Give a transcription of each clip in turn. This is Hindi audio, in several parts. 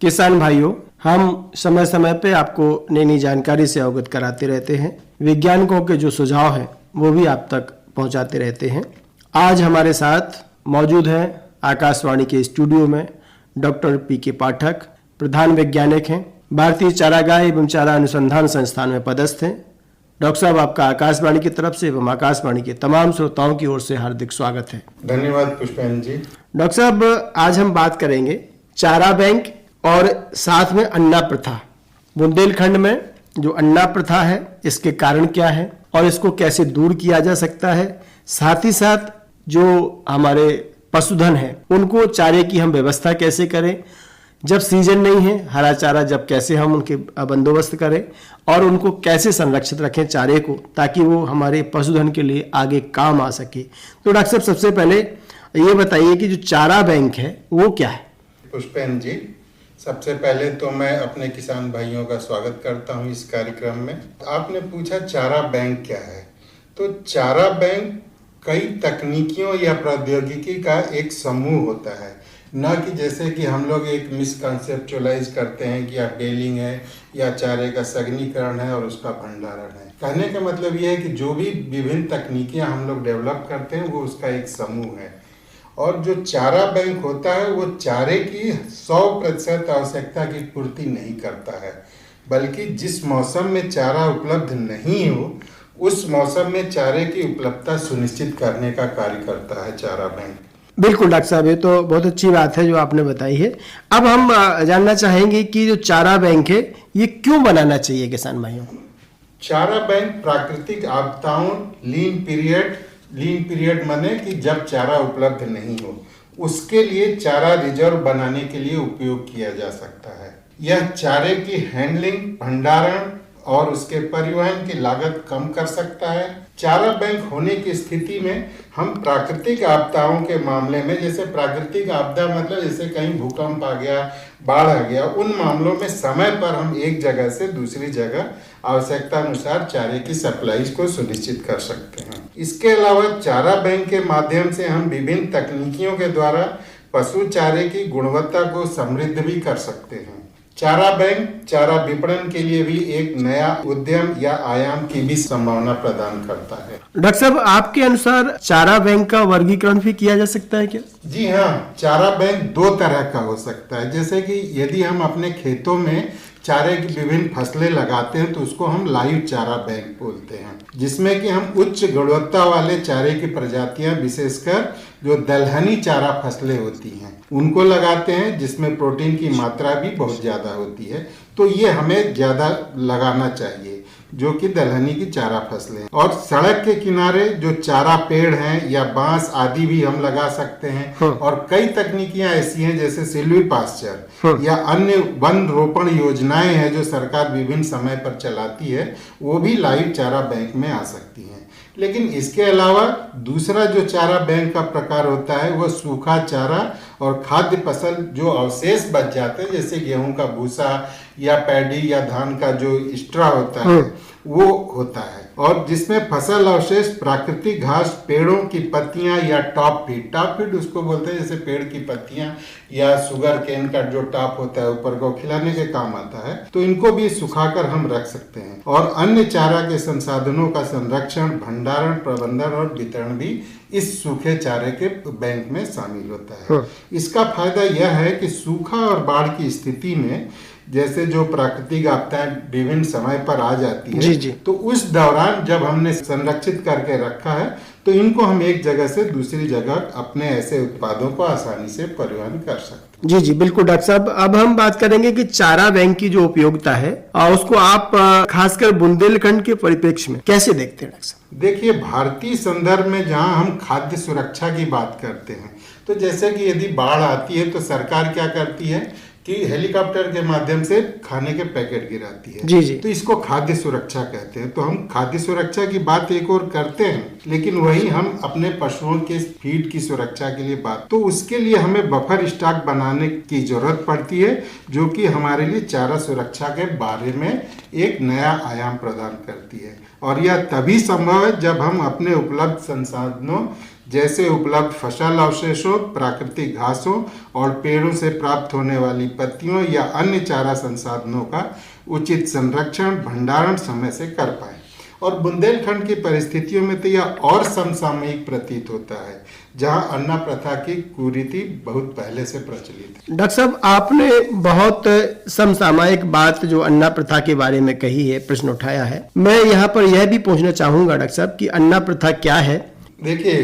किसान भाइयों, हम समय समय पे आपको नई नई जानकारी से अवगत कराते रहते हैं। वैज्ञानिकों के जो सुझाव हैं वो भी आप तक पहुंचाते रहते हैं। आज हमारे साथ मौजूद हैं आकाशवाणी के स्टूडियो में डॉक्टर पी.के. पाठक, प्रधान वैज्ञानिक हैं, भारतीय चारागाह एवं चारा अनुसंधान संस्थान में पदस्थ हैं। डॉक्टर साहब, आपका आकाशवाणी की तरफ से एवं आकाशवाणी के तमाम श्रोताओं की ओर से हार्दिक स्वागत है। धन्यवाद पुष्पेंद्र जी। डॉक्टर साहब, आज हम बात करेंगे चारा बैंक और साथ में अन्ना प्रथा। बुंदेलखंड में जो अन्ना प्रथा है, इसके कारण क्या है और इसको कैसे दूर किया जा सकता है, साथ ही साथ जो हमारे पशुधन है उनको चारे की हम व्यवस्था कैसे करें, जब सीजन नहीं है हरा चारा, जब कैसे हम उनके बंदोबस्त करें और उनको कैसे संरक्षित रखें चारे को, ताकि वो हमारे पशुधन के लिए आगे काम आ सके। तो डॉक्टर साहब, सबसे पहले ये बताइए कि जो चारा बैंक है वो क्या है? पुष्पेंद्र जी, सबसे पहले तो मैं अपने किसान भाइयों का स्वागत करता हूं इस कार्यक्रम में। आपने पूछा चारा बैंक क्या है, तो चारा बैंक कई तकनीकियों या प्रौद्योगिकी का एक समूह होता है, न कि जैसे कि हम लोग एक मिसकंसेप्चुअलाइज करते हैं कि या बेलिंग है या चारे का सघनीकरण है और उसका भंडारण है। कहने का मतलब ये है कि जो भी विभिन्न तकनीकियां हम लोग डेवलप करते हैं वो उसका एक समूह है। और जो चारा बैंक होता है वो चारे की 100% आवश्यकता की पूर्ति नहीं करता है, बल्कि जिस मौसम में चारा उपलब्ध नहीं हो उस मौसम में चारे की उपलब्धता सुनिश्चित करने का कार्य करता है चारा बैंक। बिल्कुल डॉक्टर साहब, ये तो बहुत अच्छी बात है जो आपने बताई है। अब हम जानना चाहेंगे कि जो चारा बैंक है ये क्यों बनाना चाहिए किसान भाइयों को? चारा बैंक प्राकृतिक आपदाओं, लीन पीरियड माने कि जब चारा उपलब्ध नहीं हो उसके लिए चारा रिजर्व बनाने के लिए उपयोग किया जा सकता है। यह चारे की हैंडलिंग, भंडारण और उसके परिवहन की लागत कम कर सकता है। चारा बैंक होने की स्थिति में हम प्राकृतिक आपदाओं के मामले में, जैसे प्राकृतिक आपदा मतलब जैसे कहीं भूकंप आ गया, बाढ़ आ गया, उन मामलों में समय पर हम एक जगह से दूसरी जगह आवश्यकता अनुसार चारे की सप्लाई को सुनिश्चित कर सकते हैं। इसके अलावा चारा बैंक के माध्यम से हम विभिन्न तकनीकियों के द्वारा पशु चारे की गुणवत्ता को समृद्ध भी कर सकते हैं। चारा बैंक चारा विपणन के लिए भी एक नया उद्यम या आयाम की भी संभावना प्रदान करता है। डॉक्टर साहब, आपके अनुसार चारा बैंक का वर्गीकरण भी किया जा सकता है क्या? जी हाँ, चारा बैंक दो तरह का हो सकता है। जैसे कि यदि हम अपने खेतों में चारे की विभिन्न फसलें लगाते हैं तो उसको हम लाइव चारा बैंक बोलते हैं, जिसमें कि हम उच्च गुणवत्ता वाले चारे की प्रजातियां, विशेषकर जो दलहनी चारा फसलें होती हैं उनको लगाते हैं, जिसमें प्रोटीन की मात्रा भी बहुत ज़्यादा होती है। तो ये हमें ज़्यादा लगाना चाहिए, जो कि दलहनी की चारा फसलें। और सड़क के किनारे जो चारा पेड़ हैं या बांस आदि भी हम लगा सकते हैं। और कई तकनीकियां ऐसी हैं जैसे सिल्वी पास्चर या अन्य वन रोपण योजनाएं हैं जो सरकार विभिन्न समय पर चलाती है, वो भी लाइव चारा बैंक में आ सकती हैं। लेकिन इसके अलावा दूसरा जो चारा बैंक का प्रकार होता है वो सूखा चारा और खाद्य फसल जो अवशेष बच जाते हैं, जैसे गेहूं का भूसा या पैडी या धान का जो स्ट्रा होता है वो होता है, और जिसमें फसल अवशेष, प्राकृतिक घास, पेड़ों की पत्तियां या टॉप फीड उसको बोलते हैं, जैसे पेड़ की पत्तियां या शुगर केन का जो टॉप होता है ऊपर को खिलाने के काम आता है, तो इनको भी सुखाकर हम रख सकते हैं। और अन्य चारा के संसाधनों का संरक्षण, भंडारण, प्रबंधन और वितरण भी इस सूखे चारे के बैंक में शामिल होता है। इसका फायदा यह है कि सूखा और बाढ़ की स्थिति में जैसे जो प्राकृतिक आपदाएं विभिन्न समय पर आ जाती है, जी। तो उस दौरान जब हमने संरक्षित करके रखा है तो इनको हम एक जगह से दूसरी जगह अपने ऐसे उत्पादों को आसानी से परिवहन कर सकते हैं। जी बिल्कुल डॉक्टर साहब, अब हम बात करेंगे कि चारा बैंक की जो उपयोगिता है उसको आप खासकर बुंदेलखंड के परिप्रेक्ष्य में कैसे देखते हैं डॉक्टर साहब? देखिए, भारतीय संदर्भ में जहाँ हम खाद्य सुरक्षा की बात करते हैं, तो जैसे कि यदि बाढ़ आती है तो सरकार क्या करती है कि हेलीकॉप्टर के माध्यम से खाने के पैकेट गिराती है। जी। तो इसको खाद्य सुरक्षा कहते हैं। तो हम खाद्य सुरक्षा की बात एक और करते हैं, लेकिन वही हम अपने पशुओं के फीड की सुरक्षा के लिए बात, तो उसके लिए हमें बफर स्टॉक बनाने की जरूरत पड़ती है, जो कि हमारे लिए चारा सुरक्षा के बारे में एक नया आयाम प्रदान करती है। और यह तभी संभव है जब हम अपने उपलब्ध संसाधनों जैसे उपलब्ध फसल अवशेषों, प्राकृतिक घासों और पेड़ों से प्राप्त होने वाली पत्तियों या अन्य चारा संसाधनों का उचित संरक्षण, भंडारण समय से कर पाए। और बुंदेलखंड की परिस्थितियों में तो यह और समसामयिक प्रतीत होता है, जहां अन्ना प्रथा की कुरीति बहुत पहले से प्रचलित है। डॉक्टर साहब, आपने बहुत समसामयिक बात जो अन्ना प्रथा के बारे में कही है, प्रश्न उठाया है। मैं यहाँ पर यह भी पूछना चाहूंगा डॉक्टर साहब कि अन्ना प्रथा क्या है? देखिए,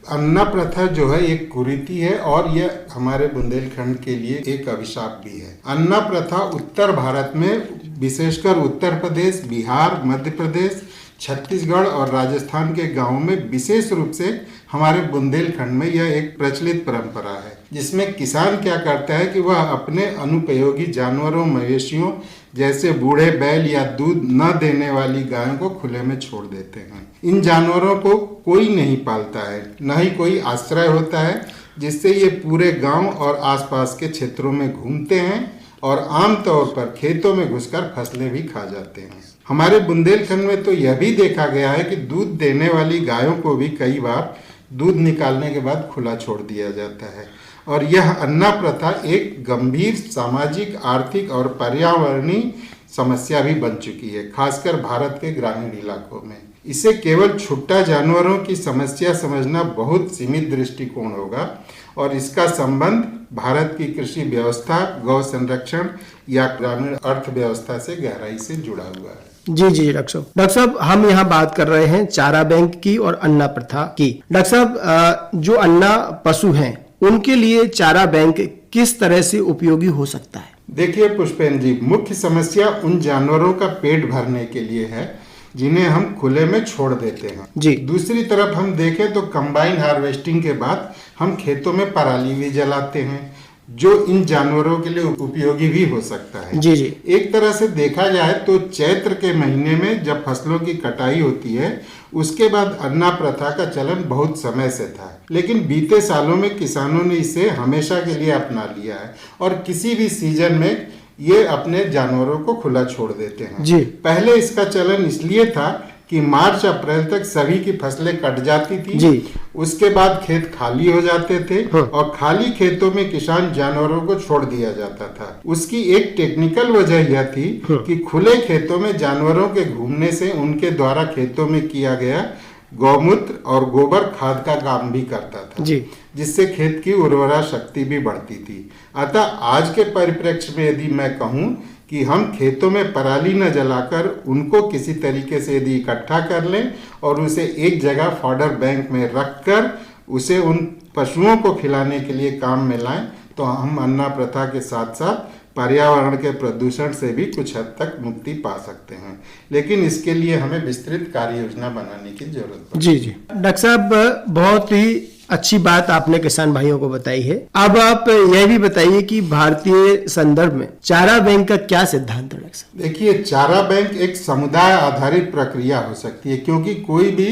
अन्ना प्रथा जो है एक कुरीति है और यह हमारे बुंदेलखंड के लिए एक अभिशाप भी है। अन्ना प्रथा उत्तर भारत में, विशेषकर उत्तर प्रदेश, बिहार, मध्य प्रदेश, छत्तीसगढ़ और राजस्थान के गांवों में, विशेष रूप से हमारे बुंदेलखंड में यह एक प्रचलित परंपरा है, जिसमें किसान क्या करता है कि वह अपने अनुपयोगी जानवरों, मवेशियों जैसे बूढ़े बैल या दूध न देने वाली गायों को खुले में छोड़ देते हैं। इन जानवरों को कोई नहीं पालता है, न ही कोई आश्रय होता है, जिससे ये पूरे गांव और आसपास के क्षेत्रों में घूमते हैं और आमतौर पर खेतों में घुसकर फसलें भी खा जाते हैं। हमारे बुंदेलखंड में तो यह भी देखा गया है कि दूध देने वाली गायों को भी कई बार दूध निकालने के बाद खुला छोड़ दिया जाता है। और यह अन्ना प्रथा एक गंभीर सामाजिक, आर्थिक और पर्यावरणीय समस्या भी बन चुकी है, खासकर भारत के ग्रामीण इलाकों में। इसे केवल छुट्टा जानवरों की समस्या समझना बहुत सीमित दृष्टिकोण होगा और इसका संबंध भारत की कृषि व्यवस्था, गौ संरक्षण या ग्रामीण अर्थव्यवस्था से गहराई से जुड़ा हुआ है। जी जी डॉक्टर साहब। डॉक्टर साहब, हम यहाँ बात कर रहे हैं चारा बैंक की और अन्ना प्रथा की। डॉक्टर साहब, जो अन्ना पशु हैं उनके लिए चारा बैंक किस तरह से उपयोगी हो सकता है? देखिए पुष्पेंद्र जी, मुख्य समस्या उन जानवरों का पेट भरने के लिए है जिन्हें हम खुले में छोड़ देते हैं। जी। दूसरी तरफ हम देखें तो कंबाइन हार्वेस्टिंग के बाद हम खेतों में पराली भी जलाते हैं, जो इन जानवरों के लिए उपयोगी भी हो सकता है। जी जी। एक तरह से देखा जाए तो चैत्र के महीने में जब फसलों की कटाई होती है, उसके बाद अन्ना प्रथा का चलन बहुत समय से था, लेकिन बीते सालों में किसानों ने इसे हमेशा के लिए अपना लिया है और किसी भी सीजन में ये अपने जानवरों को खुला छोड़ देते हैं। जी। पहले इसका चलन इसलिए था कि मार्च अप्रैल तक सभी की फसलें कट जाती थी। जी। उसके बाद खेत खाली हो जाते थे। हाँ। और खाली खेतों में किसान जानवरों को छोड़ दिया जाता था। उसकी एक टेक्निकल वजह यह थी कि खुले खेतों में जानवरों के घूमने से उनके द्वारा खेतों में किया गया गौमूत्र और गोबर खाद का काम भी करता था, जी। जिससे खेत की उर्वरा शक्ति भी बढ़ती थी। अतः आज के परिप्रेक्ष्य में यदि मैं कहूँ कि हम खेतों में पराली न जलाकर उनको किसी तरीके से यदि इकट्ठा कर लें और उसे एक जगह फॉडर बैंक में रखकर उसे उन पशुओं को खिलाने के लिए काम में लाएं, तो हम अन्ना प्रथा के साथ साथ पर्यावरण के प्रदूषण से भी कुछ हद तक मुक्ति पा सकते हैं। लेकिन इसके लिए हमें विस्तृत कार्य योजना बनाने की जरूरत है। जी जी। डॉक्टर साहब, बहुत ही अच्छी बात आपने किसान भाइयों को बताई है। अब आप यह भी बताइए कि भारतीय संदर्भ में चारा बैंक का क्या सिद्धांत है? डॉक्टर साहब, देखिए, चारा बैंक एक समुदाय आधारित प्रक्रिया हो सकती है, क्योंकि कोई भी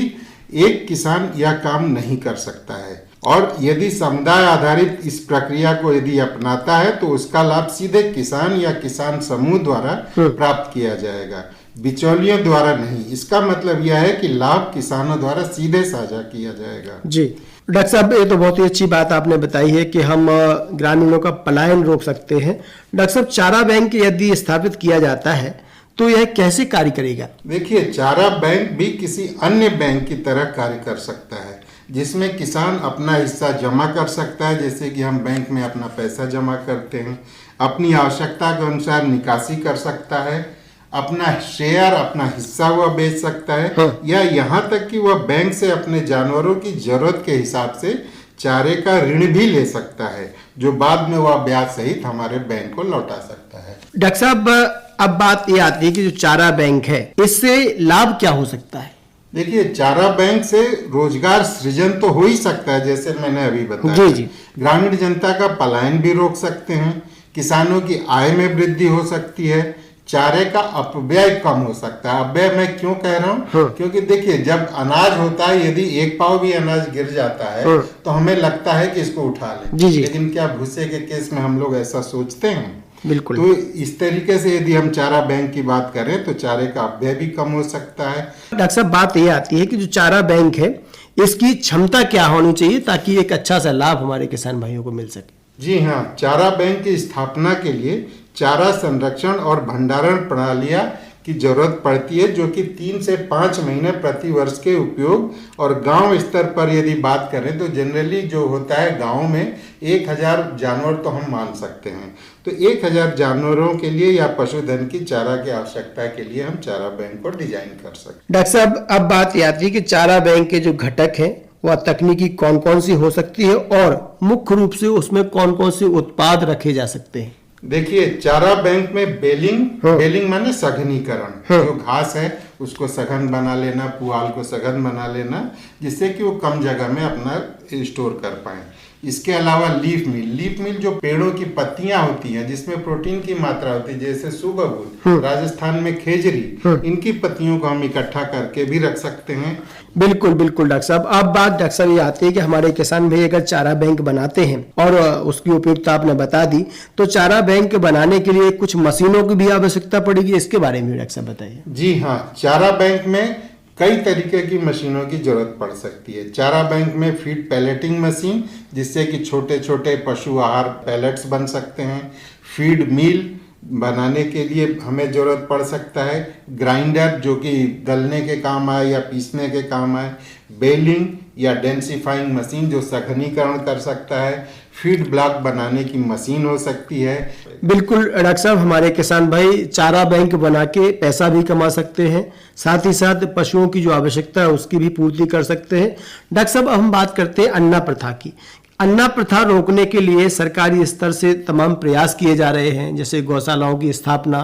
एक किसान यह काम नहीं कर सकता है। और यदि समुदाय आधारित इस प्रक्रिया को यदि अपनाता है तो उसका लाभ सीधे किसान या किसान समूह द्वारा प्राप्त किया जाएगा, बिचौलियों द्वारा नहीं। इसका मतलब यह है कि लाभ किसानों द्वारा सीधे साझा किया जाएगा। जी डॉक्टर साहब, ये तो बहुत ही अच्छी बात आपने बताई है कि हम ग्रामीणों का पलायन रोक सकते हैं। डॉक्टर साहब, चारा बैंक यदि स्थापित किया जाता है तो यह कैसे कार्य करेगा? देखिए, चारा बैंक भी किसी अन्य बैंक की तरह कार्य कर सकता है, जिसमें किसान अपना हिस्सा जमा कर सकता है, जैसे कि हम बैंक में अपना पैसा जमा करते हैं। अपनी आवश्यकता के अनुसार निकासी कर सकता है, अपना शेयर, अपना हिस्सा वह बेच सकता है। हाँ। या यहाँ तक कि वह बैंक से अपने जानवरों की जरूरत के हिसाब से चारे का ऋण भी ले सकता है, जो बाद में वह ब्याज सहित हमारे बैंक को लौटा सकता है। डॉक्टर साहब, अब बात ये आती है कि जो चारा बैंक है, इससे लाभ क्या हो सकता है? देखिए, चारा बैंक से रोजगार सृजन तो हो ही सकता है, जैसे मैंने अभी बताया। जी जी। ग्रामीण जनता का पलायन भी रोक सकते हैं, किसानों की आय में वृद्धि हो सकती है, चारे का अपव्यय कम हो सकता है। अपव्यय मैं क्यों कह रहा हूँ? हाँ। क्योंकि देखिए, जब अनाज होता है, यदि एक पाव भी अनाज गिर जाता है हाँ। तो हमें लगता है कि इसको उठा लें। जी जी। लेकिन क्या भूसे के केस में हम लोग ऐसा सोचते हैं? बिल्कुल। तो इस तरीके से यदि हम चारा बैंक की बात करें तो चारे का अपव्यय भी कम हो सकता है। डॉक्टर साहब, बात ये आती है कि जो चारा बैंक है इसकी क्षमता क्या होनी चाहिए ताकि एक अच्छा सा लाभ हमारे किसान भाइयों को मिल सके? जी हाँ, चारा बैंक की स्थापना के लिए चारा संरक्षण और भंडारण प्रणालियां की जरूरत पड़ती है, जो कि 3 से 5 महीने प्रति वर्ष के उपयोग, और गांव स्तर पर यदि बात करें तो जनरली जो होता है गांव में 1000 जानवर तो हम मान सकते हैं। तो 1000 जानवरों के लिए या पशुधन की चारा की आवश्यकता के लिए हम चारा बैंक को डिजाइन कर सकते हैं। डॉक्टर साहब, अब बात ये आती है कि चारा बैंक के जो घटक हैं वह तकनीकी कौन कौन सी हो सकती है और मुख्य रूप से उसमें कौन कौन से उत्पाद रखे जा सकते हैं? देखिए, चारा बैंक में बेलिंग माने सघनीकरण, जो घास है उसको सघन बना लेना, पुआल को सघन बना लेना, जिससे कि वो कम जगह में अपना स्टोर कर पाए। इसके अलावा लीफ मिल जो पेड़ों की पत्तियां होती हैं जिसमें प्रोटीन की मात्रा होती है, जैसे सुबबुल, राजस्थान में खेजरी, इनकी पत्तियों को हम इकट्ठा करके भी रख सकते हैं। बिल्कुल बिल्कुल डॉक्टर साहब। अब बात डॉक्टर साहब ये आती है कि हमारे किसान भाई अगर चारा बैंक बनाते हैं और उसकी उपयोगिता आपने बता दी, तो चारा बैंक बनाने के लिए कुछ मशीनों की भी आवश्यकता पड़ेगी, इसके बारे में डॉक्टर साहब बताइए। जी हाँ, चारा बैंक में कई तरीके की मशीनों की जरूरत पड़ सकती है। चारा बैंक में फीड पैलेटिंग मशीन, जिससे कि छोटे छोटे पशु आहार पैलेट्स बन सकते हैं। फीड मिल बनाने के लिए हमें जरूरत पड़ सकता है। ग्राइंडर, जो कि दलने के काम आए या पीसने के काम आए। बेलिंग या डेंसिफाइंग मशीन, जो सघनीकरण कर सकता है। फीड ब्लॉक बनाने की मशीन हो सकती है। बिल्कुल डॉक्टर साहब, हमारे किसान भाई चारा बैंक बना के पैसा भी कमा सकते हैं, साथ ही साथ पशुओं की जो आवश्यकता है उसकी भी पूर्ति कर सकते हैं। डॉक्टर साहब, अब हम बात करते हैं अन्ना प्रथा की। अन्ना प्रथा रोकने के लिए सरकारी स्तर से तमाम प्रयास किए जा रहे हैं, जैसे गौशालाओं की स्थापना।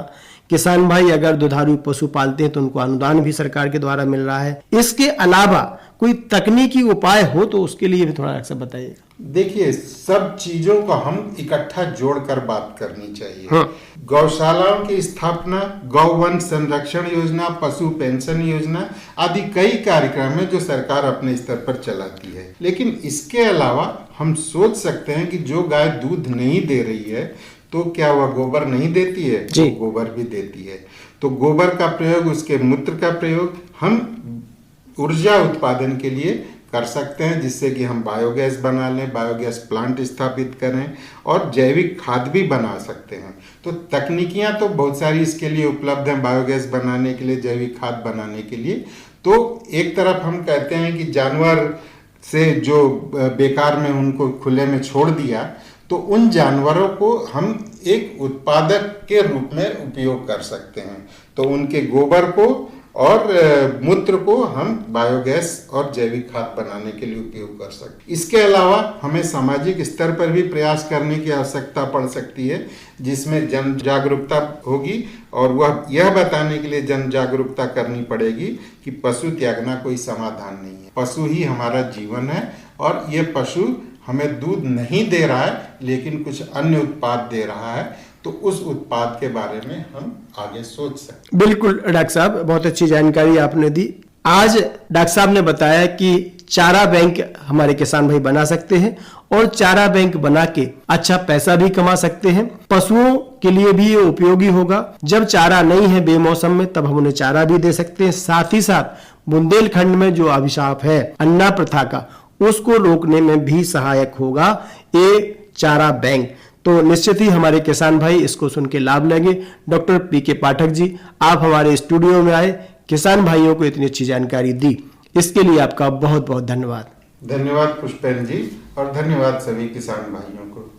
किसान भाई अगर दुधारू पशु पालते हैं तो उनको अनुदान भी सरकार के द्वारा मिल रहा है। इसके अलावा कोई तकनीकी उपाय हो तो उसके लिए भी थोड़ा अक्सर बताइएगा। देखिए, सब चीजों को हम इकट्ठा जोड़कर बात करनी चाहिए। गौशालाओं की स्थापना, गौवंश संरक्षण योजना, पशु पेंशन योजना आदि कई कार्यक्रम है जो सरकार अपने स्तर पर चलाती है। लेकिन इसके अलावा हम सोच सकते हैं कि जो गाय दूध नहीं दे रही है तो क्या वह गोबर नहीं देती है? जी। तो गोबर भी देती है। तो गोबर का प्रयोग, उसके मूत्र का प्रयोग हम ऊर्जा उत्पादन के लिए कर सकते हैं, जिससे कि हम बायोगैस बना लें, बायोगैस प्लांट स्थापित करें और जैविक खाद भी बना सकते हैं। तो तकनीकियां तो बहुत सारी इसके लिए उपलब्ध हैं, बायोगैस बनाने के लिए, जैविक खाद बनाने के लिए। तो एक तरफ हम कहते हैं कि जानवर से जो बेकार में उनको खुले में छोड़ दिया, तो उन जानवरों को हम एक उत्पादक के रूप में उपयोग कर सकते हैं। तो उनके गोबर को और मूत्र को हम बायोगैस और जैविक खाद बनाने के लिए उपयोग कर सकते हैं। इसके अलावा हमें सामाजिक स्तर पर भी प्रयास करने की आवश्यकता पड़ सकती है, जिसमें जन जागरूकता होगी, और वह यह बताने के लिए जन जागरूकता करनी पड़ेगी कि पशु त्यागना कोई समाधान नहीं है। पशु ही हमारा जीवन है और ये पशु हमें दूध नहीं दे रहा है लेकिन कुछ अन्य उत्पाद दे रहा है, तो उस उत्पाद के बारे में हम आगे सोच सकते हैं। बिल्कुल डॉक्टर साहब, बहुत अच्छी जानकारी आपने दी। आज डॉक्टर साहब ने बताया कि चारा बैंक हमारे किसान भाई बना सकते हैं और चारा बैंक बना के अच्छा पैसा भी कमा सकते हैं। पशुओं के लिए भी ये उपयोगी होगा। जब चारा नहीं है बेमौसम में, तब हम उन्हें चारा भी दे सकते हैं। साथ ही साथ बुंदेलखंड में जो अभिशाप है अन्ना प्रथा का, उसको रोकने में भी सहायक होगा ये चारा बैंक। तो निश्चित ही हमारे किसान भाई इसको सुन के लाभ लेंगे। डॉक्टर पीके पाठक जी, आप हमारे स्टूडियो में आए, किसान भाइयों को इतनी अच्छी जानकारी दी, इसके लिए आपका बहुत बहुत धन्यवाद। धन्यवाद पुष्पेंद्र जी, और धन्यवाद सभी किसान भाइयों को।